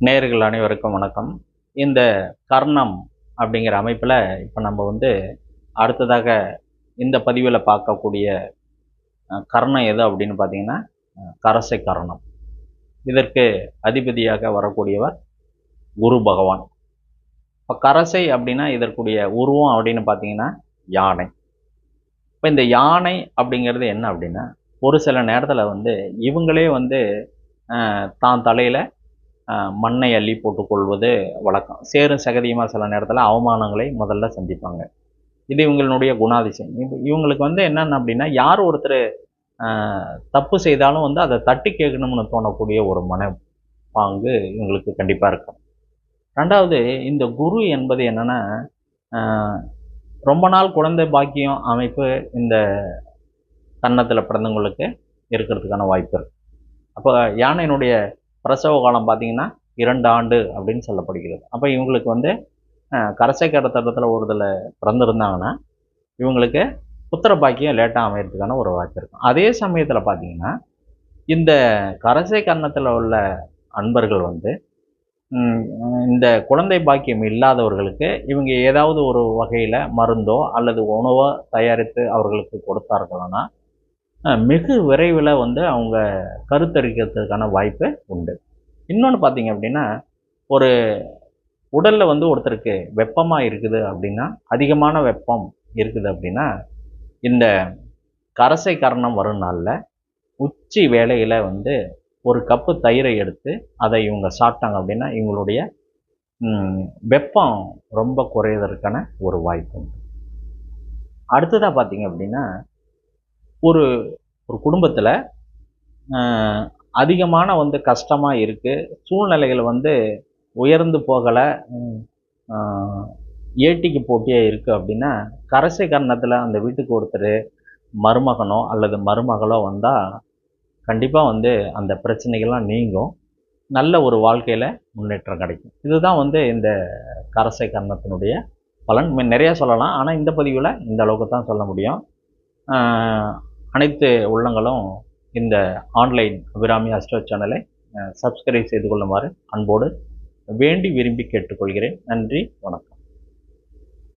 நேயர்கள் அனைவருக்கும் வணக்கம். இந்த கர்ணம் அப்படிங்கிற அமைப்பில் இப்போ நம்ம அடுத்ததாக இந்த பதிவில் பார்க்கக்கூடிய கர்ணம் எது அப்படின்னு பார்த்தீங்கன்னா கரசை கர்ணம். இதற்கு அதிபதியாக வரக்கூடியவர் குரு பகவான். இப்போ கரசை அப்படின்னா இதற்குரிய உருவம் அப்படின்னு பார்த்தீங்கன்னா யானை. இப்போ இந்த யானை அப்படிங்கிறது என்ன அப்படின்னா, ஒரு சில நேரத்தில் இவங்களே தான் தலையில் மண்ணை அள்ளி போட்டுக்கொள்வது வழக்கம். சேரும் சகதியுமாக சில நேரத்தில் அவமானங்களை முதல்ல சந்திப்பாங்க. இது இவங்களுடைய குணாதிசயம். இவங்களுக்கு என்னென்ன அப்படின்னா, யார் ஒருத்தர் தப்பு செய்தாலும் அதை தட்டி கேட்கணும்னு தோணக்கூடிய ஒரு மனப்பாங்கு இவங்களுக்கு கண்டிப்பாக இருக்கும். ரெண்டாவது, இந்த குரு என்பது என்னென்னா, ரொம்ப நாள் குழந்தை பாக்கியம் அமைப்பு இந்த கன்னத்தில் பிறந்தவங்களுக்கு இருக்கிறதுக்கான வாய்ப்பு இருக்குது. அப்போ யானையினுடைய பிரசவ காலம் பார்த்திங்கன்னா 2 ஆண்டு அப்படின்னு சொல்லப்படுகிறது. அப்போ இவங்களுக்கு கரசை கரத்தட்டத்தில் ஒரு இதில் பிறந்திருந்தாங்கன்னா இவங்களுக்கு புத்திர பாக்கியம் லேட்டாக அமைகிறதுக்கான ஒரு வாய்ப்பு இருக்கும். அதே சமயத்தில் பார்த்திங்கன்னா இந்த கரசை கன்னத்தில் உள்ள அன்பர்கள் இந்த குழந்தை பாக்கியம் இல்லாதவர்களுக்கு இவங்க ஏதாவது ஒரு வகையில் மருந்தோ அல்லது உணவோ தயாரித்து அவர்களுக்கு கொடுத்தார்கள்னா மிக விரைவில் அவங்க கருத்தரிக்கிறதுக்கான வாய்ப்பு உண்டு. இன்னொன்று பார்த்தீங்க அப்படின்னா, ஒரு உடலில் ஒருத்தருக்கு வெப்பமாக இருக்குது அப்படின்னா, அதிகமான வெப்பம் இருக்குது அப்படின்னா, இந்த கரசை கர்ணம் வரும் நாளில் உச்சி வேளையில் ஒரு கப்பு தயிரை எடுத்து அதை இவங்க சாப்பிட்டாங்க அப்படின்னா இவங்களுடைய வெப்பம் ரொம்ப குறைவதற்கான ஒரு வாய்ப்பு உண்டு. அடுத்ததாக பார்த்தீங்க அப்படின்னா, ஒரு ஒரு குடும்பத்தில் அதிகமான கஷ்டமாக இருக்குது, சூழ்நிலைகள் உயர்ந்து போகலை, ஏட்டிக்கு போட்டியாக இருக்குது அப்படின்னா, கரசை கர்ணத்தில் அந்த வீட்டுக்கு ஒருத்தர் மருமகனோ அல்லது மருமகளோ வந்தால் கண்டிப்பாக அந்த பிரச்சனைகள்லாம் நீங்கும், நல்ல ஒரு வாழ்க்கையில் முன்னேற்றம் கிடைக்கும். இதுதான் இந்த கரசை கர்ணத்தினுடைய பலன். நிறையா சொல்லலாம், ஆனால் இந்த பதிவில் இந்த அளவுக்கு தான் சொல்ல முடியும். அனைத்து உள்ளங்களும் இந்த ஆன்லைன் அபிராமி அஸ்ட்ரோ சேனலை சப்ஸ்கிரைப் செய்து கொள்ளுமாறு அன்போடு வேண்டி விரும்பி கேட்டுக்கொள்கிறேன். நன்றி, வணக்கம்.